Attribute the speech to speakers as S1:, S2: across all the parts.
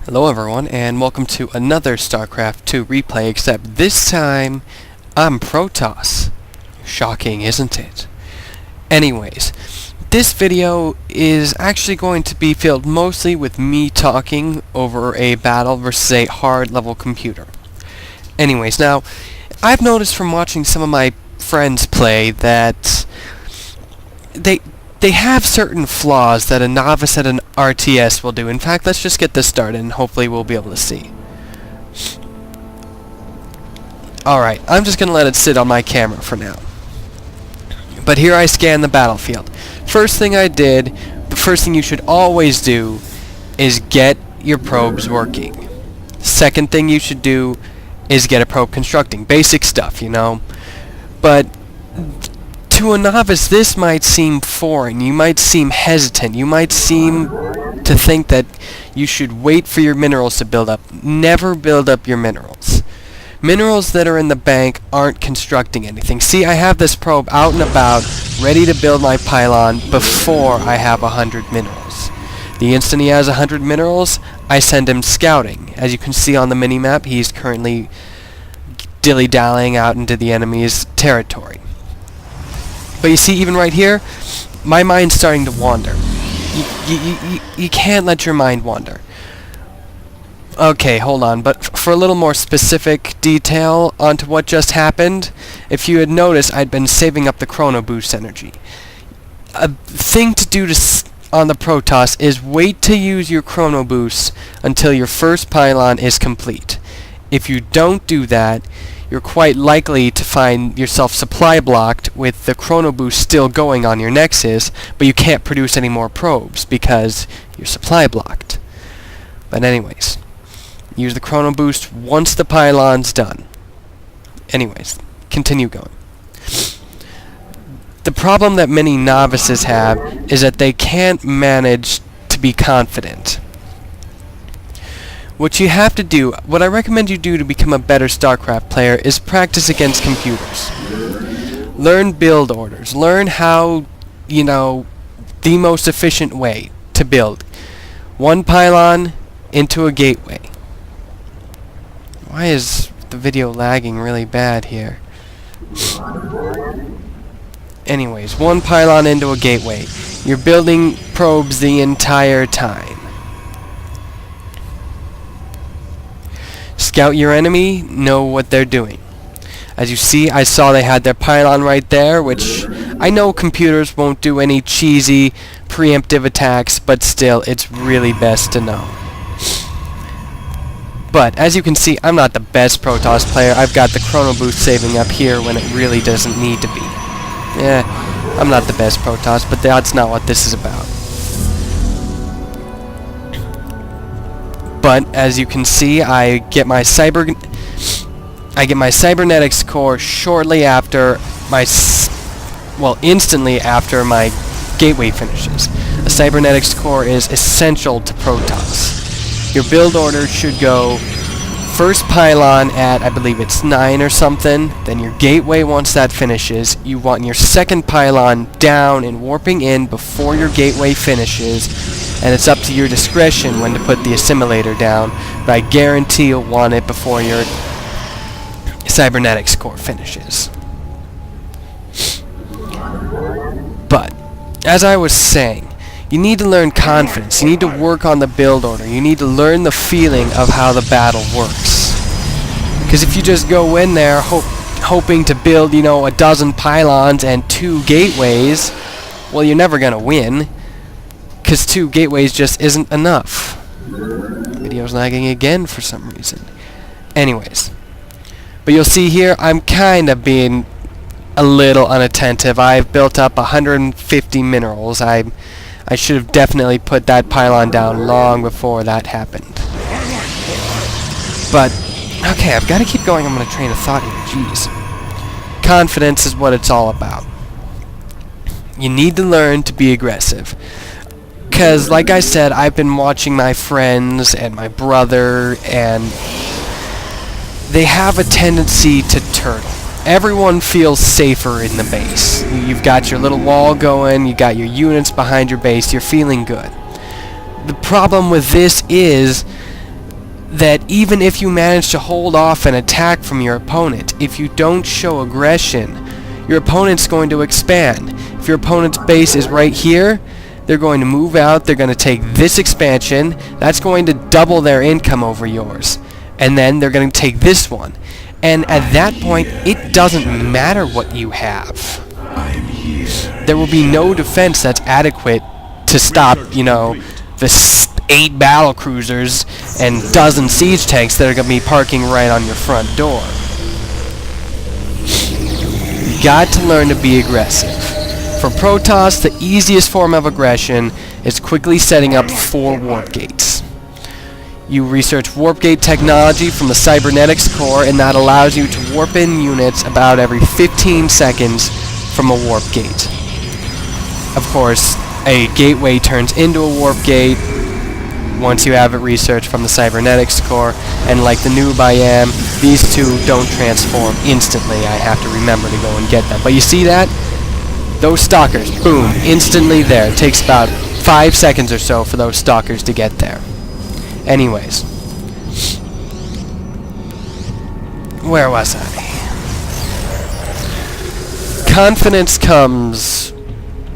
S1: Hello everyone, and welcome to another StarCraft 2 replay, except this time, I'm Protoss. Shocking, isn't it? Anyways, this video is actually going to be filled mostly with me talking over a battle versus a hard-level computer. Anyways, now, I've noticed from watching some of my friends play that they have certain flaws that a novice at an RTS will do. In fact, let's just get this started and hopefully we'll be able to see. Alright, I'm just going to let it sit on my camera for now. But here I scan the battlefield. First thing I did, the first thing you should always do, is get your probes working. Second thing you should do is get a probe constructing. Basic stuff, you know. But to a novice, this might seem foreign. You might seem hesitant. You might seem to think that you should wait for your minerals to build up. Never build up your minerals. Minerals that are in the bank aren't constructing anything. See, I have this probe out and about, ready to build my pylon before I have 100 minerals. The instant he has 100 minerals, I send him scouting. As you can see on the minimap, he's currently dilly-dallying out into the enemy's territory. But you see, even right here, my mind's starting to wander. You can't let your mind wander. Okay, hold on, but for a little more specific detail onto what just happened, if you had noticed, I'd been saving up the chrono boost energy. A thing to do on the Protoss is wait to use your chrono boost until your first pylon is complete. If you don't do that, you're quite likely to find yourself supply blocked with the chrono boost still going on your Nexus, but you can't produce any more probes because you're supply blocked. But anyways, use the chrono boost once the pylon's done. Anyways, continue going. The problem that many novices have is that they can't manage to be confident. What you have to do, what I recommend you do to become a better StarCraft player, is practice against computers. Learn build orders. Learn how, the most efficient way to build. One pylon into a gateway. Why is the video lagging really bad here? Anyways, one pylon into a gateway. You're building probes the entire time. Scout your enemy, know what they're doing. As you see, I saw they had their pylon right there, which I know computers won't do any cheesy preemptive attacks, but still, it's really best to know. But, as you can see, I'm not the best Protoss player. I've got the chrono boost saving up here when it really doesn't need to be. I'm not the best Protoss, but that's not what this is about. But as you can see, I get my cybernetics core shortly after instantly after my gateway finishes. A cybernetics core is essential to Protoss. Your build order should go first pylon at, I believe it's 9 or something, then your gateway once that finishes. You want your second pylon down and warping in before your gateway finishes. And it's up to your discretion when to put the assimilator down, but I guarantee you'll want it before your cybernetics core finishes. But, as I was saying, you need to learn confidence, you need to work on the build order, you need to learn the feeling of how the battle works. Because if you just go in there hoping to build, a dozen pylons and 2 gateways, well, you're never gonna win. Because 2 gateways just isn't enough. Video's lagging again for some reason. Anyways. But you'll see here, I'm kind of being a little unattentive. I've built up 150 minerals. I should have definitely put that pylon down long before that happened. But, okay, I've got to keep going. I'm going to train of thought here. Jeez. Confidence is what it's all about. You need to learn to be aggressive. Because, like I said, I've been watching my friends and my brother, and they have a tendency to turtle. Everyone feels safer in the base. You've got your little wall going, you got your units behind your base, you're feeling good. The problem with this is that even if you manage to hold off an attack from your opponent, if you don't show aggression, your opponent's going to expand. If your opponent's base is right here, they're going to move out, they're going to take this expansion, that's going to double their income over yours. And then they're going to take this one. And at that point, it doesn't matter what you have. There will be no defense that's adequate to stop, you know, the 8 battle cruisers and dozen siege tanks that are going to be parking right on your front door. You got to learn to be aggressive. For Protoss, the easiest form of aggression is quickly setting up 4 warp gates. You research warp gate technology from the cybernetics core, and that allows you to warp in units about every 15 seconds from a warp gate. Of course, a gateway turns into a warp gate once you have it researched from the cybernetics core, and like the noob I am, these two don't transform instantly. I have to remember to go and get them. But you see that? Those stalkers, boom, instantly there. It takes about 5 seconds or so for those stalkers to get there. Anyways, where was I? Confidence comes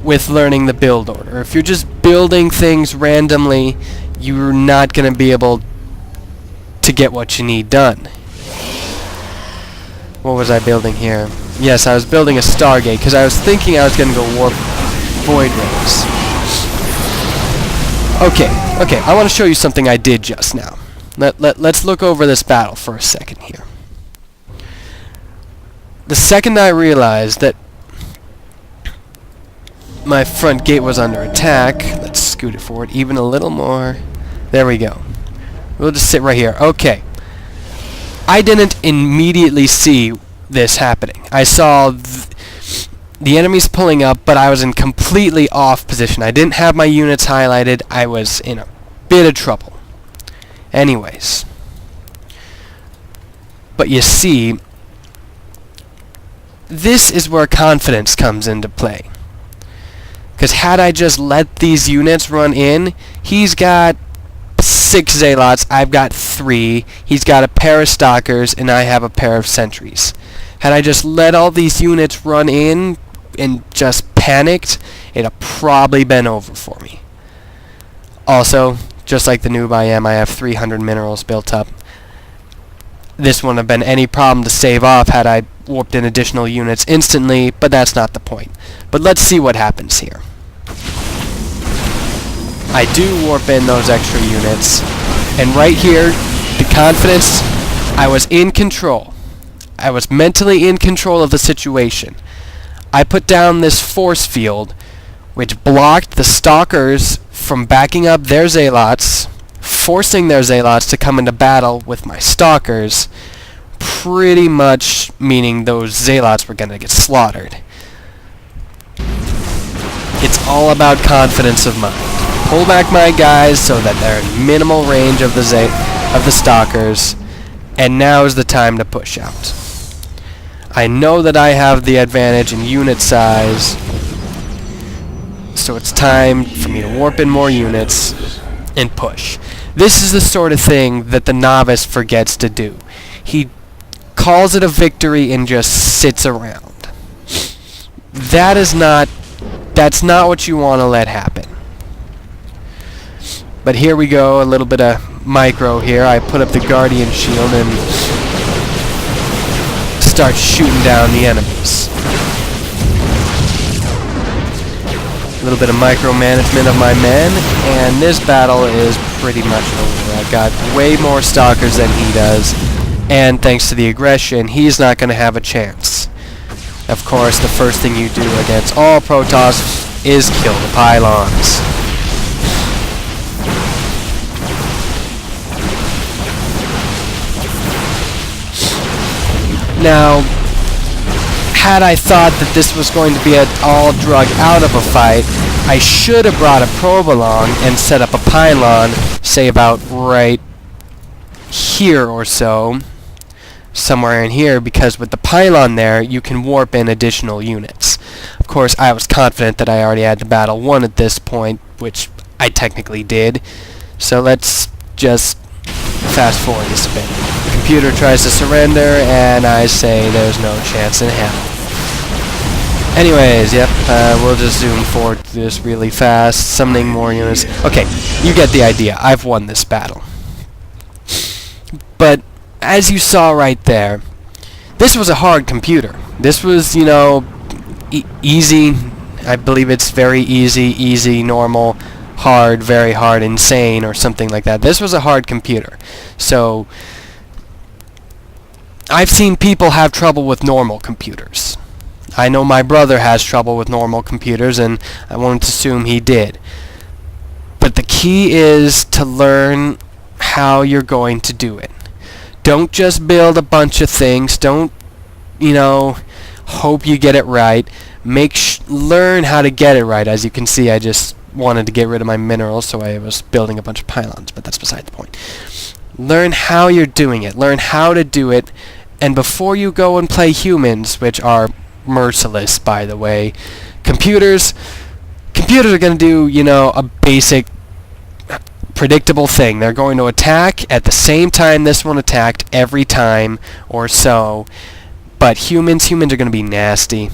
S1: with learning the build order. If you're just building things randomly, you're not going to be able to get what you need done. What was I building here? Yes, I was building a Stargate because I was thinking I was going to go warp Void Rays. Okay, I want to show you something I did just now. Let's look over this battle for a second here. The second I realized that my front gate was under attack, let's scoot it forward even a little more. There we go. We'll just sit right here. Okay. I didn't immediately see this happening. I saw the enemies pulling up, but I was in completely off position. I didn't have my units highlighted. I was in a bit of trouble. Anyways. But you see, this is where confidence comes into play. Because had I just let these units run in, he's got 6 Zealots, I've got 3, he's got a pair of Stalkers, and I have a pair of Sentries. Had I just let all these units run in and just panicked, it'd have probably been over for me. Also, just like the noob I am, I have 300 minerals built up. This wouldn't have been any problem to save off had I warped in additional units instantly, but that's not the point. But let's see what happens here. I do warp in those extra units, and right here, the confidence, I was in control. I was mentally in control of the situation. I put down this force field, which blocked the Stalkers from backing up their Zealots, forcing their Zealots to come into battle with my Stalkers, pretty much meaning those Zealots were going to get slaughtered. It's all about confidence of mind. Pull back my guys so that they're in minimal range of the Stalkers, and now is the time to push out. I know that I have the advantage in unit size, so it's time for me to warp in more units and push. This is the sort of thing that the novice forgets to do. He calls it a victory and just sits around. That's not what you want to let happen. But here we go, a little bit of micro here. I put up the Guardian Shield and start shooting down the enemies. A little bit of micromanagement of my men, and this battle is pretty much over. I've got way more Stalkers than he does, and thanks to the aggression, he's not going to have a chance. Of course, the first thing you do against all Protoss is kill the pylons. Now, had I thought that this was going to be all drug out of a fight, I should have brought a probe along and set up a pylon, say about right here or so, somewhere in here, because with the pylon there, you can warp in additional units. Of course, I was confident that I already had the battle won at this point, which I technically did. So let's just fast forward this a bit. The computer tries to surrender, and I say there's no chance in hell. Anyways, yep, we'll just zoom forward through this really fast, summoning more units. Okay, you get the idea. I've won this battle. But, as you saw right there, this was a hard computer. This was, you know, easy. I believe it's very easy, normal, hard, very hard, insane, or something like that. This was a hard computer. So, I've seen people have trouble with normal computers. I know my brother has trouble with normal computers, and I won't assume he did. But the key is to learn how you're going to do it. Don't just build a bunch of things. Don't, you know, hope you get it right. Learn how to get it right. As you can see, I just wanted to get rid of my minerals, so I was building a bunch of pylons, but that's beside the point. Learn how you're doing it. Learn how to do it. And before you go and play humans, which are merciless, by the way, computers are going to do, you know, a basic predictable thing. They're going to attack at the same time this one attacked every time or so. But humans are going to be nasty.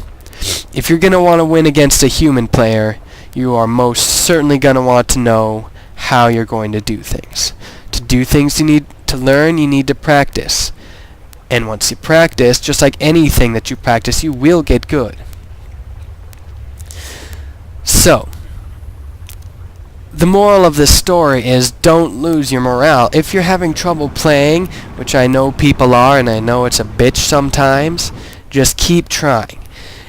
S1: If you're going to want to win against a human player, you are most certainly going to want to know how you're going to do things. To do things you need to learn, you need to practice. And once you practice, just like anything that you practice, you will get good. So, the moral of this story is don't lose your morale. If you're having trouble playing, which I know people are, and I know it's a bitch sometimes, just keep trying.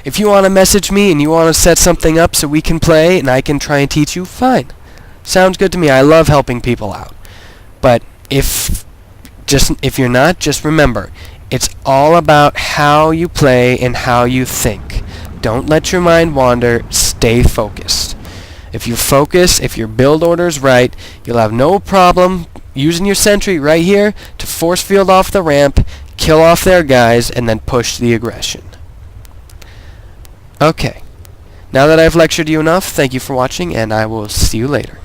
S1: If you want to message me and you want to set something up so we can play and I can try and teach you, fine. Sounds good to me. I love helping people out. But if you're not, just remember, it's all about how you play and how you think. Don't let your mind wander. Stay focused. If you focus, if your build order's right, you'll have no problem using your sentry right here to force field off the ramp, kill off their guys, and then push the aggression. Okay. Now that I've lectured you enough, thank you for watching, and I will see you later.